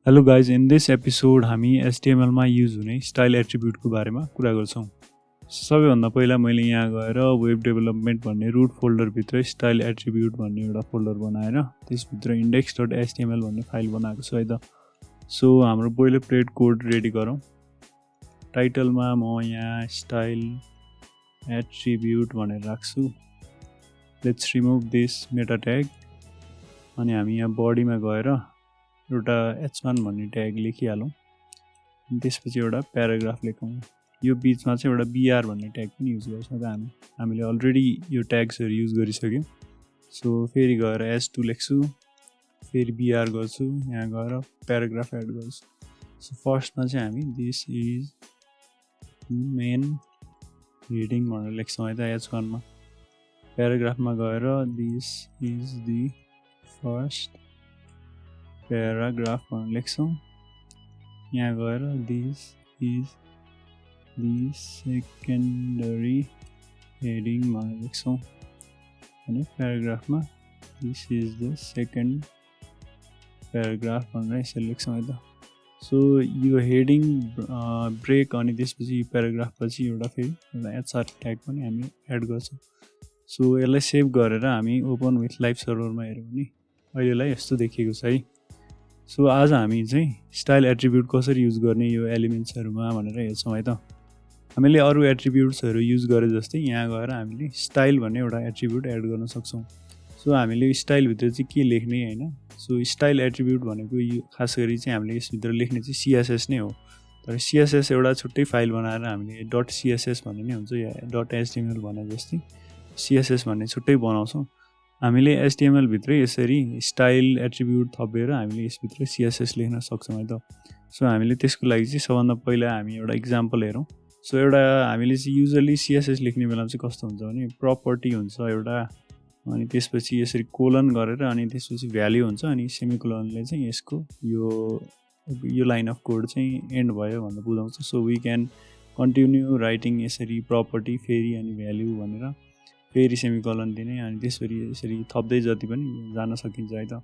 Hello guys, in this episode हामी HTML मा use हुने स्टाइल एट्रिब्युट को बारेमा कुरा गर्छौं। सबैभन्दा पहिला मैले यहाँ गएर वेब डेभलपमेन्ट भन्ने रुट फोल्डर भित्र स्टाइल एट्रिब्युट भन्ने एउटा फोल्डर बनाएर त्यसभित्र index.html भन्ने फाइल बनाएको छु है त। सो हाम्रो बोइलरप्लेट कोड रेडी गरौँ। टाइटलमा म यहाँ स्टाइल एट्रिब्युट भनेर राख्छु। Let's remove this Meta tag अनि हामी यहाँ बडीमा गएर एउटा h1 भन्ने ट्याग लेखिहालौं। त्यसपछि एउटा प्याराग्राफ लेखौं। यो बीचमा चाहिँ एउटा br भन्ने ट्याग पनि युज गर्छौं त हामीले अलरेडी यो ट्याग्सहरु युज गरिसक्यौं। सो फेरि गएर h2 लेख्छु, फेरि br गर्छु, यहाँ गएर प्याराग्राफ एड गर्छु। सो फर्स्टमा चाहिँ हामी दिस इज मेन हेडिङ भनेर लेख्छौं है त h1 मा। प्याराग्राफमा गएर this is the first paragraph भनेर लेख्छौं। यहाँ गएर this is the secondary heading भनेर लेख्छौं अनि प्याराग्राफमा this is the second paragraph भनेर यसरी लेख्छौं है त। सो यो हेडिङ ब्रेक अनि त्यसपछि प्याराग्राफ पछि एउटा फेरि एउटा एचआर ट्याग पनि हामी एड गर्छौं। सो यसलाई सेभ गरेर हामी ओपन विथ लाइभ सर्भरमा हेर्यौं भने अहिलेलाई यस्तो देखिएको छ है। सो आज हामी चाहिँ स्टाइल एट्रिब्युट कसरी युज गर्ने यो एलिमेन्ट्सहरुमा भनेर हेर्छौं है त। हामीले अरु एट्रिब्युट्सहरु युज गरे जस्तै यहाँ गएर हामीले स्टाइल भन्ने एउटा एट्रिब्युट एड गर्न सक्छौं। सो हामीले स्टाइल भित्र चाहिँ के लेख्ने हैन। सो स्टाइल एट्रिब्युट भनेको यो खास गरी चाहिँ हामीले यस भित्र लेख्ने चाहिँ CSS नै हो। तर CSS एउटा छुट्टै फाइल बनाएर हामीले .css भन्ने नै हुन्छ या .html भने जस्तै CSS भन्ने छुट्टै बनाउँछौं। हामीले HTML भित्र यसरी स्टाइल एट्रिब्युट थपेर हामीले यस भित्र CSS लेख्न सक्छौं है त। सो हामीले त्यसको लागि चाहिँ सबभन्दा पहिला हामी एउटा एक्जाम्पल हेरौं। सो एउटा हामीले चाहिँ युजुअली CSS लेख्ने बेलामा चाहिँ कस्तो हुन्छ भने प्रपर्टी हुन्छ एउटा अनि त्यसपछि यसरी कोलन गरेर अनि त्यसपछि भ्याल्यु हुन्छ अनि सेमिकोलनले चाहिँ यसको यो लाइन अफ कोड चाहिँ एन्ड भयो भनेर बुझाउँछ। So we can continue writing यसरी प्रपर्टी फेरि अनि भ्याल्यु भनेर फेरि सेमिकोलन दिने अनि त्यसरी यसरी थप्दै जति पनि जान सकिन्छ है त।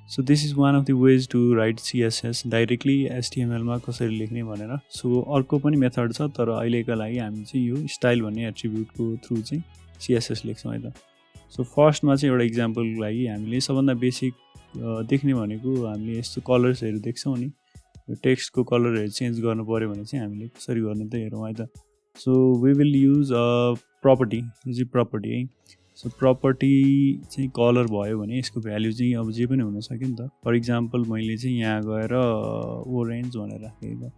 So this is one of the ways to write CSS directly HTML मा कसरी लेख्ने भनेर। सो अर्को पनि मेथड छ तर अहिलेका लागि हामी चाहिँ यो स्टाइल भन्ने एट्रिब्युटको थ्रु चाहिँ CSS लेख्छौं है त। सो फर्स्टमा चाहिँ एउटा एक्जाम्पलको लागि हामीले सबभन्दा बेसिक देख्ने भनेको हामीले यस्तो कलर्सहरु देख्छौं नि यो टेक्स्टको कलरहरु चेन्ज गर्नु पर्यो भने चाहिँ हामीले कसरी गर्ने त हेरौं है त। So we will use property, यो चाहिँ प्रपर्टी है। सो प्रपर्टी चाहिँ कलर भयो भने यसको भ्याल्यु चाहिँ अब जे पनि हुन सक्यो नि त। फर एक्जाम्पल मैले चाहिँ यहाँ गएर ओरेन्ज भनेर राखेँ त।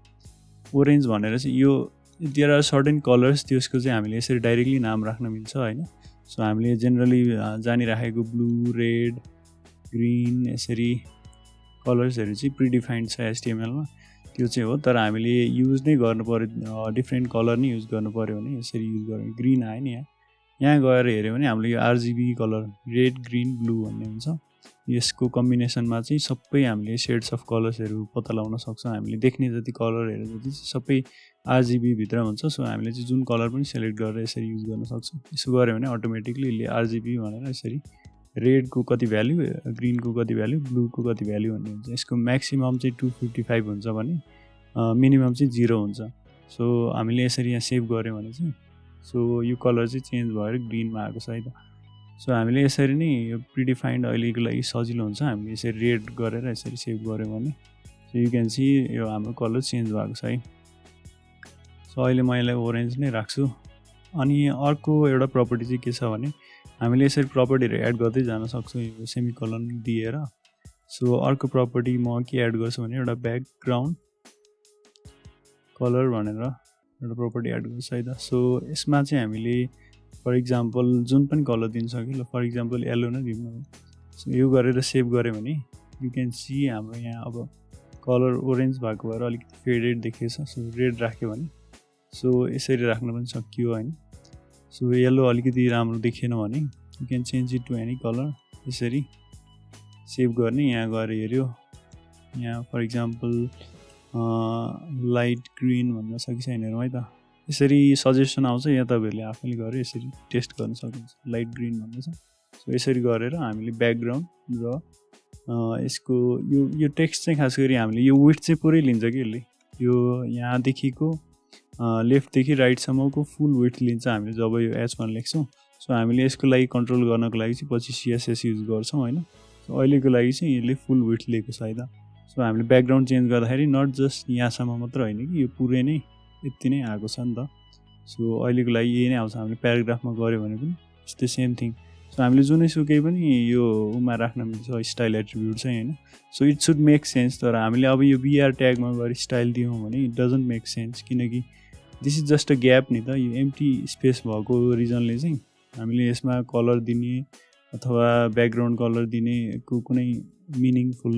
ओरेन्ज भनेर चाहिँ यो देयर आर सर्टेन कलर्स त्यसको चाहिँ हामीले यसरी डाइरेक्टली नाम राख्न मिल्छ हैन। सो हामीले जनरली जानिराखेको ब्लू, रेड, ग्रीन यसरी कलर्सहरु चाहिँ प्रिडिफाइन्ड छ HTML मा त्यो चाहिँ हो। तर हामीले युज नै गर्नु पर्यो डिफरेन्ट कलर नै युज गर्नु पर्यो भने यसरी युज गर्ने ग्रीन आयो नि यहाँ गएर हेर्यो भने हामीले यो RGB colour red, green, blue भन्ने हुन्छ। यसको कम्बिनेसनमा चाहिँ सबै हामीले शेड्स अफ कलर्सहरु पत्ता लगाउन सक्छौं। हामीले देख्ने जति कलरहरु जति सबै RGB भित्र हुन्छ। सो हामीले चाहिँ जुन कलर पनि सिलेक्ट गरेर यसरी युज गर्न सक्छौं। यसो गर्यो भने अटोमेटिकली यसले RGB भनेर यसरी रेड को कति भ्याल्यु, ग्रीन को कति भ्याल्यु, ब्लू को कति भ्याल्यु भन्ने हुन्छ। यसको म्याक्सिमम चाहिँ 255 हुन्छ भने मिनिमम चाहिँ 0 हुन्छ। सो हामीले यसरी यहाँ सेभ गर्यौं भने चाहिँ सो यो कलर चाहिँ चेन्ज भएर ग्रीनमा आएको छ है त। सो हामीले यसरी नै यो प्रिडिफाइन्ड अहिलेको लागि सजिलो हुन्छ। हामीले यसरी रेड गरेर यसरी सेभ गर्यौं भने सो यु क्यान सी यो हाम्रो कलर चेन्ज भएको छ है। सो अहिले म यसलाई ओरेन्ज नै राख्छु। अनि अर्को एउटा प्रपर्टी चाहिँ के छ भने हामीले यसरी प्रपर्टीहरु एड गर्दै जान सक्छौं यो सेमिकोलन दिएर। सो अर्को प्रपर्टी म के एड गर्छु भने एउटा ब्याकग्राउन्ड कलर भनेर एउटा प्रपर्टी एड गर्छु है त। सो यसमा चाहिँ हामीले फर एक्जाम्पल जुन पनि कलर दिन सक्यो ल फर एक्जाम्पल येलो नै दिउँ न। सो यो गरेर सेभ गरे भने यु क्यान सी हाम्रो यहाँ अब कलर ओरेन्ज भएको भएर अलिकति फेडेड देखिएछ। सो रेड राख्यो भने सो यसरी राख्न पनि सकियो हैन। सो येलो अलिकति राम्रो देखिएन भने you can change it to any colour यसरी सेभ गर्ने। यहाँ गएर हेर्यो यहाँ फर एक्जाम्पल लाइट ग्रीन भन्न सकिन्छ छैन हेरौँ है त। यसरी सजेसन आउँछ यहाँ तपाईहरुले आफैले गरे यसरी टेस्ट गर्न सक्नुहुन्छ। लाइट ग्रीन भन्ने छ। सो यसरी गरेर हामीले ब्याकग्राउन्ड र यसको यो टेक्स्ट चाहिँ खास गरी हामीले यो विड्थ चाहिँ पुरै लिन्छ कि यसले यो यहाँदेखिको लेफ्टदेखि राइटसम्मको फुल विड्थ लिन्छ हामीले जब यो H1 लेख्छौँ सो हामीले यसको लागि कन्ट्रोल गर्नको लागि चाहिँ पछि CSS युज गर्छौँ होइन सो अहिलेको लागि चाहिँ यसले फुल विड्थ लिएको छ है त सो हामीले ब्याकग्राउन्ड चेन्ज गर्दाखेरि नट जस्ट यहाँसम्म मात्र होइन कि यो पुरै नै यति नै आएको छ नि त सो अहिलेको लागि यही नै आउँछ हामीले प्याराग्राफमा गऱ्यो भने पनि it's the same thing so हामीले जुनै सुकै पनि यो उमा राख्न मिल्छ स्टाइल एट्रिब्युट चाहिँ होइन so it should make sense तर हामीले अब यो BR ट्यागमा गएर स्टाइल दियौँ भने इट डजन्ट मेक सेन्स किनकि this is just a gap नि त यो एम्प्टी स्पेस भएको रिजनले चाहिँ हामीले यसमा कलर दिने अथवा ब्याकग्राउन्ड कलर दिनेको कुनै मिनिङफुल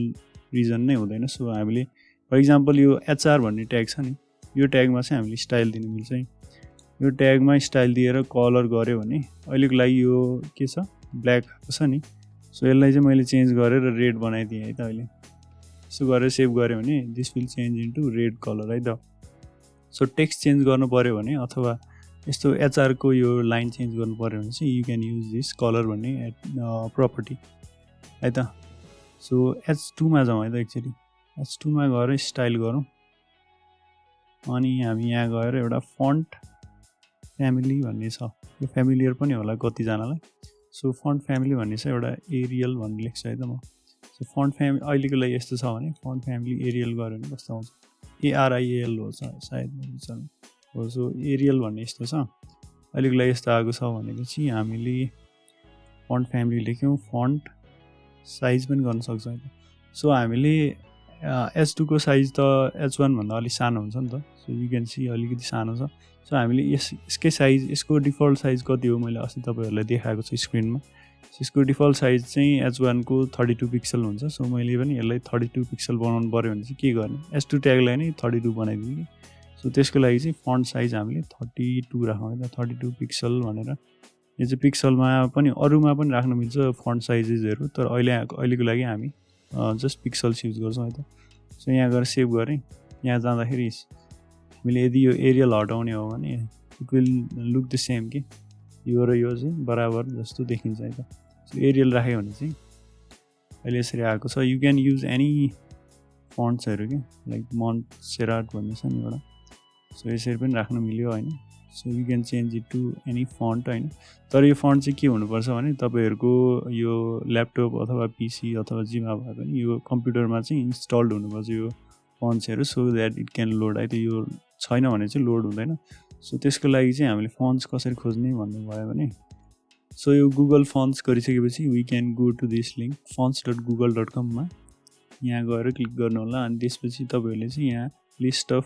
रिजन नै हुँदैन सो हामीले फर इक्जाम्पल यो HR भन्ने ट्याग छ नि यो ट्यागमा चाहिँ हामीले स्टाइल दिनु मिल्छ है यो ट्यागमा स्टाइल दिएर कलर गऱ्यो भने अहिलेको लागि यो के छ ब्ल्याक आएको छ नि सो यसलाई चाहिँ मैले चेन्ज गरेर रेड बनाइदिएँ है त अहिले यसो गरेर सेभ गऱ्यो भने this will change into red colour है त सो टेक्स्ट चेन्ज गर्नु पऱ्यो भने अथवा यस्तो HR को यो लाइन चेन्ज गर्नु पऱ्यो भने चाहिँ you can use this colour भन्ने प्रपर्टी है त सो H2 मा जाउँ है त एक्चुअली H2 मा गएर स्टाइल गरौँ अनि हामी यहाँ गएर एउटा फन्ट फ्यामिली भन्ने छ यो फ्यामिलियर पनि होला कतिजनालाई सो फन्ट फ्यामिली भन्ने छ एउटा एरियल भन्ने लेख्छ है त म सो फन्ट फ्यामिली अहिलेको लागि यस्तो छ भने फन्ट फ्यामिली एरियल गऱ्यो भने कस्तो आउँछ ARIAL हो सायद हो सो एरियल भन्ने यस्तो छ अहिलेको लागि यस्तो आएको छ भनेपछि हामीले फन्ट फ्यामिली लेख्यौँ फन्ट साइज पनि गर्न सक्छौँ है त सो हामीले H2 को साइज त H1 भन्दा अलिक सानो हुन्छ नि त सो यु क्यान सी अलिकति सानो छ सो हामीले यसकै साइज यसको डिफल्ट साइज कति हो मैले अस्ति तपाईँहरूलाई देखाएको छु स्क्रिनमा यसको डिफल्ट साइज चाहिँ H1 को 32 पिक्सल हुन्छ सो मैले पनि यसलाई 32 पिक्सल बनाउनु पऱ्यो भने चाहिँ के गर्ने H2 ट्यागलाई नै 32 बनाइदिउँ कि सो त्यसको लागि चाहिँ फन्ट साइज हामीले 32 राखौँ है त 32 पिक्सल भनेर यो चाहिँ पिक्सलमा पनि अरूमा पनि राख्न मिल्छ फन्ट साइजेसहरू तर अहिलेको लागि हामी जस्ट पिक्सल्स युज गर्छौँ है त सो यहाँ गएर सेभ गरेँ यहाँ जाँदाखेरि हामीले यदि यो एरियल हटाउने हो भने it will look the same कि यो र यो चाहिँ बराबर जस्तो देखिन्छ है त सो एरियल राख्यो भने चाहिँ अहिले यसरी आएको छ यु क्यान युज एनी फन्ट्सहरू कि लाइक मोन्टसेराट भन्ने छ नि एउटा सो यसरी पनि राख्न मिल्यो होइन so you can change it to any font होइन तर यो फन्ट चाहिँ के हुनुपर्छ भने तपाईँहरूको यो ल्यापटप अथवा पिसी अथवा जिमा भए पनि यो कम्प्युटरमा चाहिँ इन्स्टल्ड हुनुपर्छ यो फन्ट्सहरू so that it can load है त यो छैन भने चाहिँ लोड हुँदैन सो त्यसको लागि चाहिँ हामीले फन्ट्स कसरी खोज्ने भन्नुभयो भने सो यो गुगल फन्ट्स गरिसकेपछि we can go to this link fonts.google.com मा यहाँ गएर क्लिक गर्नु होला अनि त्यसपछि तपाईँहरूले चाहिँ यहाँ लिस्ट अफ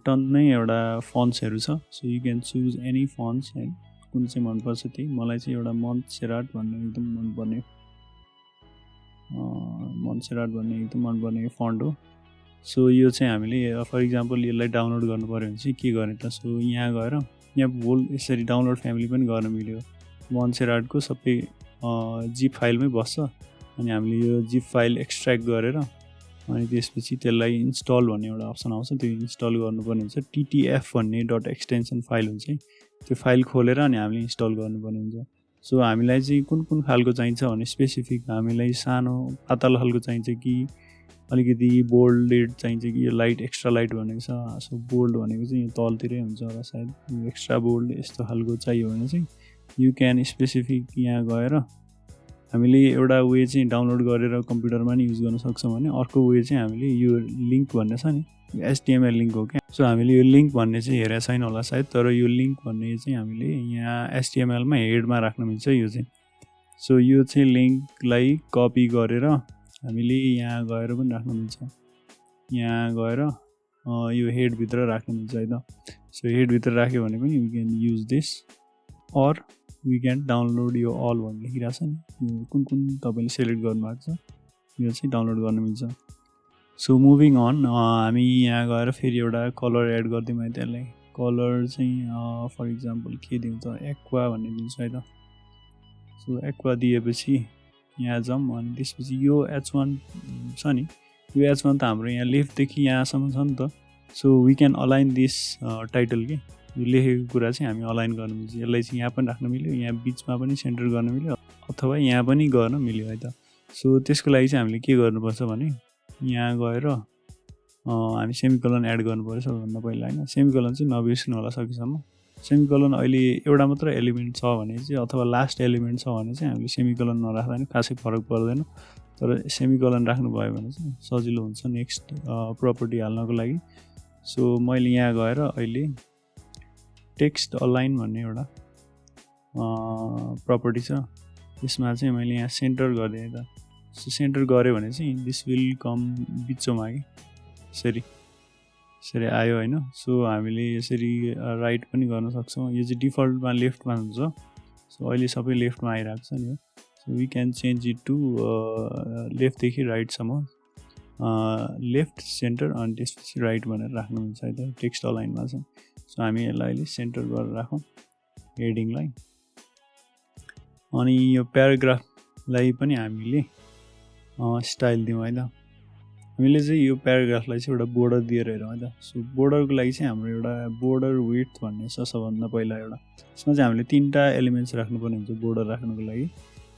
टन्नै एउटा फन्ट्सहरू छ so you can choose any fonts है कुन चाहिँ मनपर्छ त्यही मलाई चाहिँ एउटा मोन्टसेराट भन्ने एकदम मनपर्ने फन्ट हो सो यो चाहिँ हामीले फर इक्जाम्पल यसलाई डाउनलोड गर्नु पऱ्यो भने चाहिँ के गर्ने त सो यहाँ गएर यहाँ होल यसरी डाउनलोड फ्यामिली पनि गर्न मिल्यो मोन्टसेराटको सबै जिप फाइलमै बस्छ अनि हामीले यो जिप फाइल एक्सट्र्याक्ट गरेर अनि त्यसपछि त्यसलाई इन्स्टल भन्ने एउटा अप्सन आउँछ त्यो इन्स्टल गर्नुपर्ने हुन्छ TTF भन्ने .extension फाइल हुन्छ है त्यो फाइल खोलेर अनि हामीले इन्स्टल गर्नुपर्ने हुन्छ सो हामीलाई चाहिँ कुन खालको चाहिन्छ भने स्पेसिफिक हामीलाई सानो पातलो खालको चाहिन्छ कि अलिकति बोल्डेड चाहिन्छ कि यो लाइट एक्स्ट्रा लाइट भनेको छ सो बोल्ड भनेको चाहिँ यो तलतिरै हुन्छ होला सायद एक्स्ट्रा बोल्ड यस्तो खालको चाहियो भने चाहिँ यु क्यान स्पेसिफिक यहाँ गएर हामीले एउटा वे चाहिँ डाउनलोड गरेर कम्प्युटरमा नि युज गर्न सक्छौँ भने अर्को वे चाहिँ हामीले यो लिङ्क भन्ने छ नि यो HTML लिङ्क हो क्या सो हामीले यो लिङ्क भन्ने चाहिँ हेरेको छैन होला सायद तर यो लिङ्क भन्ने चाहिँ हामीले यहाँ HTML मा हेडमा राख्न मिल्छ यो चाहिँ सो यो चाहिँ लिङ्कलाई कपी गरेर हामीले यहाँ गएर पनि राख्न मिल्छ यहाँ गएर यो हेडभित्र राख्न मिल्छ है त सो हेडभित्र राख्यो भने पनि we can use this or we can download यो अल भन्ने लेखिरहेको छ नि कुन तपाईँले सेलेक्ट गर्नुभएको छ यो चाहिँ डाउनलोड गर्न मिल्छ सो मुभिङ अन हामी यहाँ गएर फेरि एउटा कलर एड गरिदिउँ है त्यसलाई कलर चाहिँ फर इक्जाम्पल के दिउँ त एक्वा भन्ने दिन्छ है त सो एक्वा दिएपछि यहाँ जाउँ अनि त्यसपछि यो H1 छ नि यो H1 त हाम्रो यहाँ लेफ्टदेखि यहाँसम्म छ नि त so we can align this title के यो लेखेको कुरा चाहिँ हामी अलाइन गर्न मिल्छ यसलाई चाहिँ यहाँ पनि राख्न मिल्यो यहाँ बिचमा पनि सेन्टर गर्न मिल्यो अथवा यहाँ पनि गर्न मिल्यो है त सो त्यसको लागि चाहिँ हामीले के गर्नुपर्छ भने यहाँ गएर हामी सेमिकोलन एड गर्नुपर्छ सबभन्दा पहिला हैन। सेमिकोलन चाहिँ नबिर्सनु होला सकेसम्म। सेमिकोलन अहिले एउटा मात्र एलिमेन्ट छ भने चाहिँ अथवा लास्ट एलिमेन्ट छ भने चाहिँ हामीले सेमिकोलन नराख्दा पनि खासै फरक पर्दैन, तर सेमिकोलन राख्नु भयो भने चाहिँ सजिलो हुन्छ नेक्स्ट प्रपर्टी हाल्नको लागि। सो मैले यहाँ गएर अहिले टेक्स्ट अलाइन भन्ने एउटा प्रपर्टी छ, त्यसमा चाहिँ मैले यहाँ सेन्टर गरिदिएँ त। सो सेन्टर गऱ्यो भने चाहिँ दिस विल कम बिचमा कि यसरी आयो हैन। सो हामीले यसरी राइट पनि गर्न सक्छौँ। यो चाहिँ डिफल्टमा लेफ्टमा हुन्छ, सो अहिले सबै लेफ्टमा आइरहेको छ नि। So we can change it to लेफ्टदेखि राइटसम्म, लेफ्ट सेन्टर अनि त्यसपछि राइट भनेर राख्नुहुन्छ है त टेक्स्ट अलाइनमा चाहिँ। सो हामी यसलाई अहिले सेन्टर गरेर राखौँ हेडिङलाई। अनि यो प्याराग्राफलाई पनि हामीले स्टाइल दिउँ है त। हामीले चाहिँ यो प्याराग्राफलाई चाहिँ एउटा बोर्डर दिएर हेरौँ है त। सो बोर्डरको लागि चाहिँ हाम्रो एउटा बोर्डर विड्थ भन्ने छ सबभन्दा पहिला एउटा। यसमा चाहिँ हामीले 3टा एलिमेन्ट्स राख्नुपर्ने हुन्छ बोर्डर राख्नको लागि।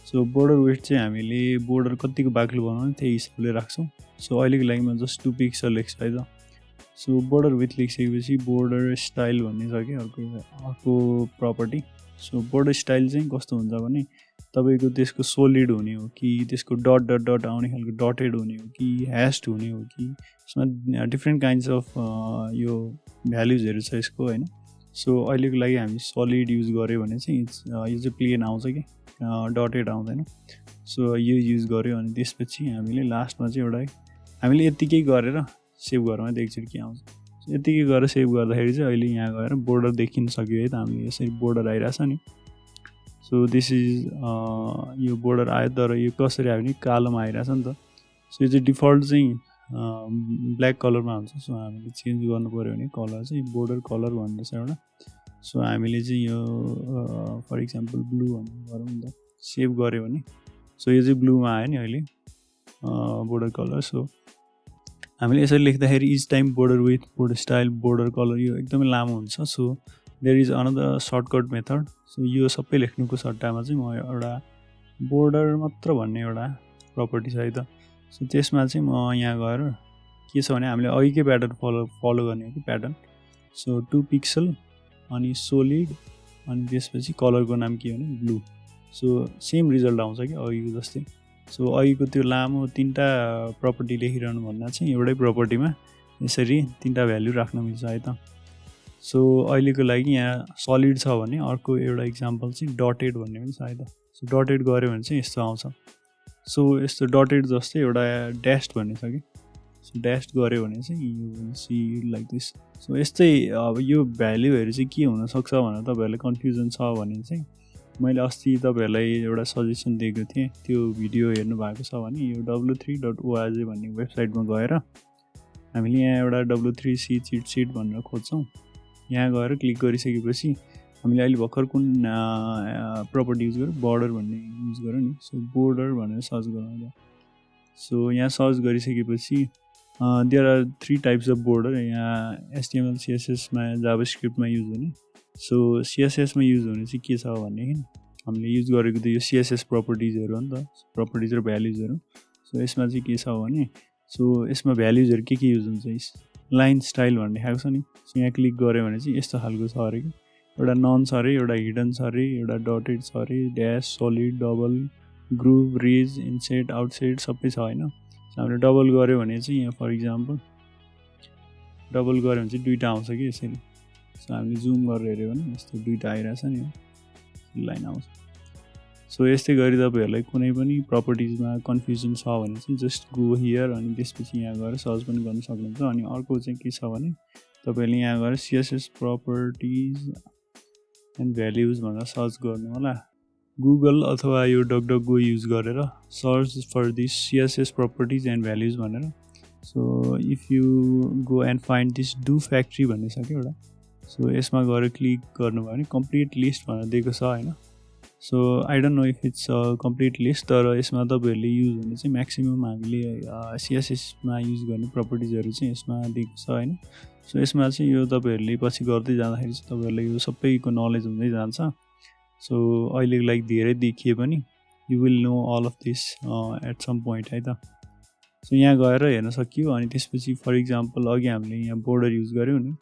सो बोर्डर विड्थ चाहिँ हामीले बोर्डर कतिको बाक्लो बनाउने त्यही हिसाबले राख्छौँ। सो अहिलेको लागि म जस्ट 2 पिक्सल लेख्छु है त। सो बोर्डर विड्थ लेखिसकेपछि बोर्डर स्टाइल भन्ने छ कि अर्को प्रपर्टी। सो बोर्डर स्टाइल चाहिँ कस्तो हुन्छ भने तपाईको त्यसको सोलिड हुने हो कि त्यसको डट डट डट आउने खालको डटेड हुने हो कि ह्यास्ड हुने हो कि यसमा डिफ्रेन्ट काइन्ड्स अफ यो भ्याल्युजहरू छ यसको हैन। सो अहिलेको लागि हामी सलिड युज गर्यो भने चाहिँ यो चाहिँ प्लेन आउँछ कि डटेड आउँदैन। सो यो युज गर्यो अनि त्यसपछि हामीले लास्टमा चाहिँ एउटा हामीले यतिकै गरेर सेभ गरौँ है त एकचोटि के आउँछ। यतिकै गरेर सेभ गर्दाखेरि चाहिँ अहिले यहाँ गएर बोर्डर देखिन सक्यो है त हामीले। यसरी बोर्डर आइरहेछ नि। सो दिस इज यो बोर्डर आयो, तर यो कसरी आयो भने कालोमा आइरहेछ नि त। सो यो चाहिँ डिफल्ट चाहिँ ब्ल्याक कलरमा हुन्छ। सो हामीले चेन्ज गर्नु पऱ्यो भने कलर चाहिँ बोर्डर कलर भन्दैछ एउटा। सो हामीले चाहिँ यो फर इक्जाम्पल ब्लू भन्ने गरौँ नि त। सेभ गऱ्यो भने सो यो चाहिँ ब्लूमा आयो नि अहिले बोर्डर कलर। सो हामीले यसरी लेख्दाखेरि each time border with border style border colour यो एकदमै लामो हुन्छ। So there is another shortcut method. सो यो सबै लेख्नुको सट्टामा चाहिँ म एउटा बोर्डर मात्र भन्ने एउटा प्रपर्टी छ है त। सो त्यसमा चाहिँ म यहाँ गएर के छ भने हामीले अघिकै प्याटर्न फलो गर्ने हो कि प्याटर्न। सो 2 पिक्सल अनि सोलिड अनि त्यसपछि कलरको नाम के भने ब्लू। सो सेम रिजल्ट आउँछ कि अघिको जस्तै। सो अघिको त्यो लामो 3टा प्रपर्टी लेखिरहनु भन्दा चाहिँ एउटै प्रपर्टीमा यसरी 3टा भ्याल्यु राख्न मिल्छ है त। सो अहिलेको लागि यहाँ सलिड छ भने अर्को एउटा इक्जाम्पल चाहिँ डटेड भन्ने पनि छ है त। सो डटेड गऱ्यो भने चाहिँ यस्तो आउँछ। सो यस्तो डटेड जस्तै एउटा ड्यास्ड भन्ने छ कि। सो ड्यास्ड गऱ्यो भने चाहिँ you see like this. So यस्तै अब यो भ्याल्युहरू चाहिँ के हुनसक्छ भनेर तपाईँहरूलाई कन्फ्युजन छ भने चाहिँ मैले अस्ति तपाईँहरूलाई एउटा सजेसन दिएको थिएँ, त्यो भिडियो हेर्नु भएको छ भने यो w3.org भन्ने वेबसाइटमा गएर हामीले यहाँ एउटा w3c चिट सिट भनेर खोज्छौँ। यहाँ गएर क्लिक गरिसकेपछि हामीले अहिले भर्खर कुन प्रपर्टी युज गऱ्यौँ बोर्डर भन्ने युज गऱ्यौँ नि। सो बोर्डर भनेर सर्च गरौँ। सो यहाँ सर्च गरिसकेपछि there are 3 types of border. यहाँ HTML CSS मा जावास्क्रिप्टमा युज हुने। सो CSS मा युज हुने चाहिँ के छ भनेदेखि हामीले युज गरेको त यो CSS प्रपर्टिजहरू हो नि त, प्रपर्टिज र भ्याल्युजहरू। सो यसमा चाहिँ के छ भने सो यसमा भ्याल्युजहरू के युज हुन्छ लाइन स्टाइल भन्ने खालको छ नि। सो यहाँ क्लिक गऱ्यो भने चाहिँ यस्तो खालको छ अरे कि एउटा नन छ अरे, एउटा हिडन छ अरे, एउटा डटेड छ अरे, dash, solid, double, groove, ridge, inset, outset सबै छ हैन। हामीले डबल गऱ्यो भने चाहिँ यहाँ फर इक्जाम्पल डबल गऱ्यो भने चाहिँ 2टा आउँछ कि यसरी। सो हामीले जुम गरेर हेऱ्यो भने यस्तो 2टा आइरहेछ नि लाइन आउँछ। सो यस्तै गरी तपाईहरुलाई कुनै पनि प्रपर्टिजमा कन्फ्युजन छ भने चाहिँ जस्ट गो हियर अनि त्यसपछि यहाँ गएर सर्च पनि गर्न सक्नुहुन्छ। अनि अर्को चाहिँ के छ भने तपाईले यहाँ गएर CSS प्रपर्टिज एन्ड भ्याल्युज भनेर सर्च गर्नु होला। गुगल अथवा यो डकडकगो युज गरेर search for this CSS properties and values भनेर। So if you go and find this do factory भन्ने छ कि एउटा। सो यसमा गएर क्लिक गर्नुभयो भने कम्प्लिट लिस्ट भनेर दिएको छ हैन। So I don't know if it's complete list, तर यसमा तपाईहरुले युज हुने चाहिँ म्याक्सिमम हामीले CSS मा युज गर्ने प्रपर्टिजहरु चाहिँ यसमा दिएको छ हैन। सो यसमा चाहिँ यो तपाईहरुले पछि गर्दै जाँदाखेरि चाहिँ तपाईहरुलाई यो सबैको नलेज हुँदै जान्छ। सो अहिलेको लागि धेरै देखिए पनि you will know all of this at some point है त। सो यहाँ गएर हेर्न सकियो। अनि त्यसपछि फर इक्जाम्पल अघि हामीले यहाँ बोर्डर युज गऱ्यौँ नि।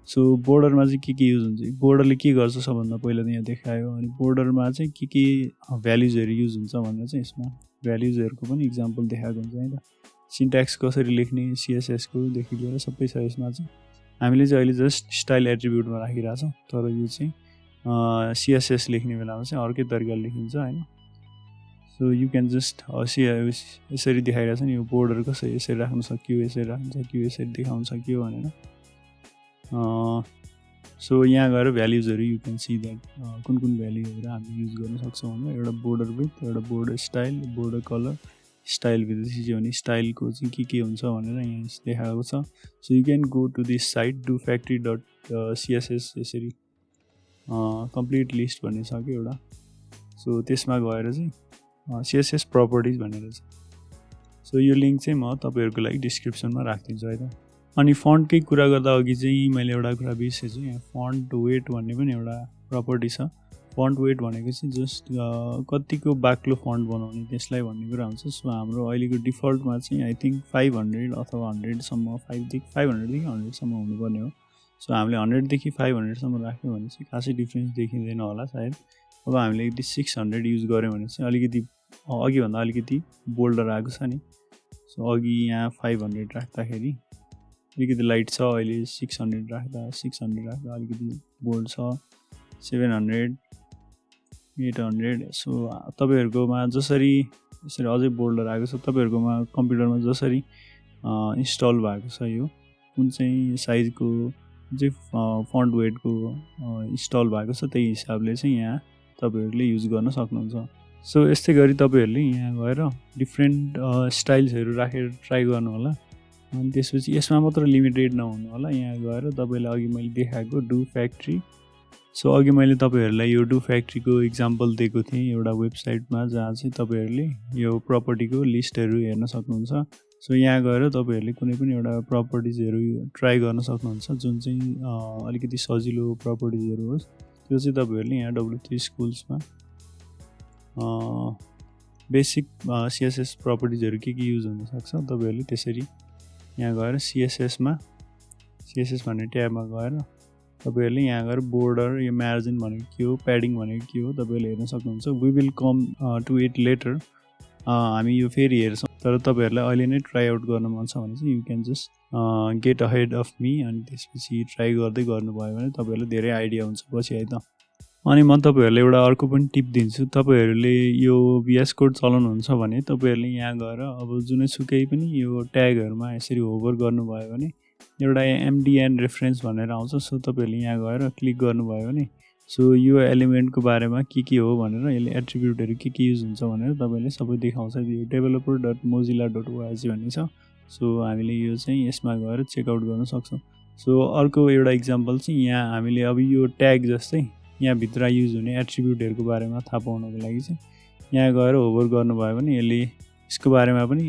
सो बोर्डरमा चाहिँ के युज हुन्छ, बोर्डरले के गर्छ सबभन्दा पहिला त यहाँ देखायो। अनि बोर्डरमा चाहिँ के भ्याल्युजहरू युज हुन्छ भनेर चाहिँ यसमा भ्याल्युजहरूको पनि इक्जाम्पल देखाएको हुन्छ है त। सिन्ट्याक्स कसरी लेख्ने CSS को देखि लिएर सबै छ यसमा चाहिँ। हामीले चाहिँ अहिले जस्ट स्टाइल एट्रिब्युटमा राखिरहेछौँ, तर यो चाहिँ CSS लेख्ने बेलामा चाहिँ अर्कै तरिकाले लेखिन्छ होइन। सो यु क्यान जस्ट यसरी देखाइरहेछ नि, यो बोर्डर कसरी यसरी राख्न सकियो, यसरी राख्न सकियो, यसरी देखाउन सकियो भनेर। सो यहाँ गएर भ्याल्युजहरू यु क्यान सी द्याट कुन भ्याल्युहरू हामी युज गर्न सक्छौँ भनेर। एउटा बोर्डर विथ, एउटा border style, border colour, style भित्र चाहिँ भने स्टाइलको चाहिँ के हुन्छ भनेर यहाँ देखाएको छ। So you can go to this site dofactory.css यसरी कम्प्लिट लिस्ट भन्ने छ कि एउटा। सो त्यसमा गएर चाहिँ CSS प्रपर्टिज भनेर छ। सो यो लिङ्क चाहिँ म तपाईँहरूको लागि डिस्क्रिप्सनमा राखिदिन्छु है त। अनि फन्टकै कुरा गर्दा अघि चाहिँ मैले एउटा कुरा बिर्सेछु, यहाँ फन्ट वेट भन्ने पनि एउटा प्रपर्टी छ। फन्ट वेट भनेको चाहिँ जस्ट कतिको बाक्लो फन्ट बनाउने त्यसलाई भन्ने कुरा हुन्छ। सो हाम्रो अहिलेको डिफल्टमा चाहिँ आई थिङ्क 500 अथवा 100सम्म 500देखि 100सम्म हुनुपर्ने हो। सो हामीले 100देखि 500सम्म राख्यौँ भने चाहिँ खासै डिफ्रेन्स देखिँदैन होला सायद। अब हामीले 600 युज गऱ्यौँ भने चाहिँ अलिकति अघिभन्दा अलिकति बोल्डर आएको छ नि। सो अघि यहाँ 500 राख्दाखेरि अलिकति लाइट छ, अहिले 600 राख्दा अलिकति बोल्ड छ, 700 800। सो तपाईँहरूकोमा जसरी यसरी अझै बोल्डर आएको छ, तपाईँहरूकोमा कम्प्युटरमा जसरी इन्स्टल भएको छ यो कुन चाहिँ साइजको चाहिँ फन्ट वेटको इन्स्टल भएको छ त्यही हिसाबले चाहिँ यहाँ तपाईँहरूले युज गर्न सक्नुहुन्छ। सो यस्तै गरी तपाईँहरूले यहाँ गएर डिफ्रेन्ट स्टाइल्सहरू राखेर ट्राई गर्नु होला। अनि त्यसपछि यसमा मात्र लिमिटेड नहुनु होला, यहाँ गएर तपाईँलाई अघि मैले देखाएको डु फ्याक्ट्री। सो अघि मैले तपाईँहरूलाई यो डु फ्याक्ट्रीको इक्जाम्पल दिएको थिएँ एउटा वेबसाइटमा, जहाँ चाहिँ तपाईँहरूले यो प्रपर्टीको लिस्टहरू हेर्न सक्नुहुन्छ। सो यहाँ गएर तपाईँहरूले कुनै पनि एउटा प्रपर्टिजहरू ट्राई गर्न सक्नुहुन्छ जुन चाहिँ अलिकति सजिलो प्रपर्टिजहरू होस्। त्यो चाहिँ तपाईँहरूले यहाँ W3 स्कुल्समा बेसिक CSS प्रपर्टिजहरू के युज हुनसक्छ तपाईँहरूले त्यसरी यहाँ गएर CSS भन्ने ट्याबमा गएर तपाईँहरूले यहाँ गएर बोर्डर, यो मार्जिन भनेको के हो, प्याडिङ भनेको के हो तपाईँहरूले हेर्न सक्नुहुन्छ। We will come to it later, हामी यो फेरि हेर्छौँ। तर तपाईँहरूलाई अहिले नै ट्राई आउट गर्न मन छ भने चाहिँ you can just get ahead of me. अनि त्यसपछि ट्राई गर्दै गर्नुभयो भने तपाईँहरूलाई धेरै आइडिया हुन्छ पछि है त। अनि म तपाईँहरूलाई एउटा अर्को पनि टिप दिन्छु। तपाईँहरूले यो VS कोड चलाउनुहुन्छ भने तपाईँहरूले यहाँ गएर अब जुनैसुकै पनि यो ट्यागहरूमा यसरी होभर गर्नुभयो भने एउटा MDN रेफरेन्स भनेर आउँछ। सो तपाईँहरूले यहाँ गएर क्लिक गर्नुभयो भने सो यो एलिमेन्टको बारेमा के हो भनेर, यसले एट्रिब्युटहरू के युज हुन्छ भनेर तपाईँले सबै देखाउँछ। यो developer.mozilla.org भन्ने छ। सो हामीले यो चाहिँ यसमा गएर चेकआउट गर्न सक्छौँ। सो अर्को एउटा इक्जाम्पल चाहिँ यहाँ हामीले अब यो ट्याग जस्तै यहाँभित्र युज हुने एट्रिब्युटहरूको बारेमा थाहा पाउनको लागि चाहिँ यहाँ गएर होभर गर्नुभयो भने यसले यसको बारेमा पनि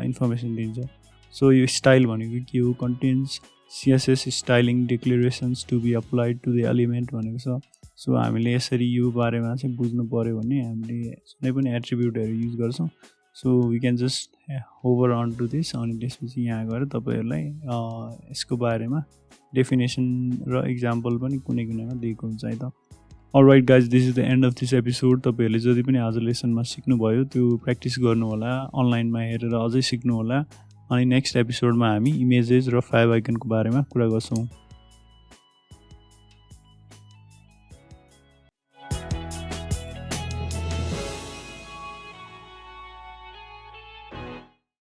इन्फर्मेसन दिन्छ। सो यो स्टाइल भनेको के हो, contains CSS styling declarations to be applied to the element भनेको छ। सो हामीले यसरी यो बारेमा चाहिँ बुझ्नु पऱ्यो भने हामीले कुनै पनि एट्रिब्युटहरू युज गर्छौँ। So we can just hover on to this. अनि त्यसपछि यहाँ गएर तपाईँहरूलाई यसको बारेमा डेफिनेसन र इक्जाम्पल पनि कुनै कुनैमा दिएको हुन्छ है त। All right guys, this is the and of this episode. तपाईँहरूले जति पनि आज लेसनमा सिक्नुभयो त्यो प्र्याक्टिस गर्नु होला, अनलाइनमा हेरेर अझै सिक्नु होला। अनि नेक्स्ट एपिसोडमा हामी इमेजेस र फाइभ आइकनको बारेमा कुरा गर्छौँ।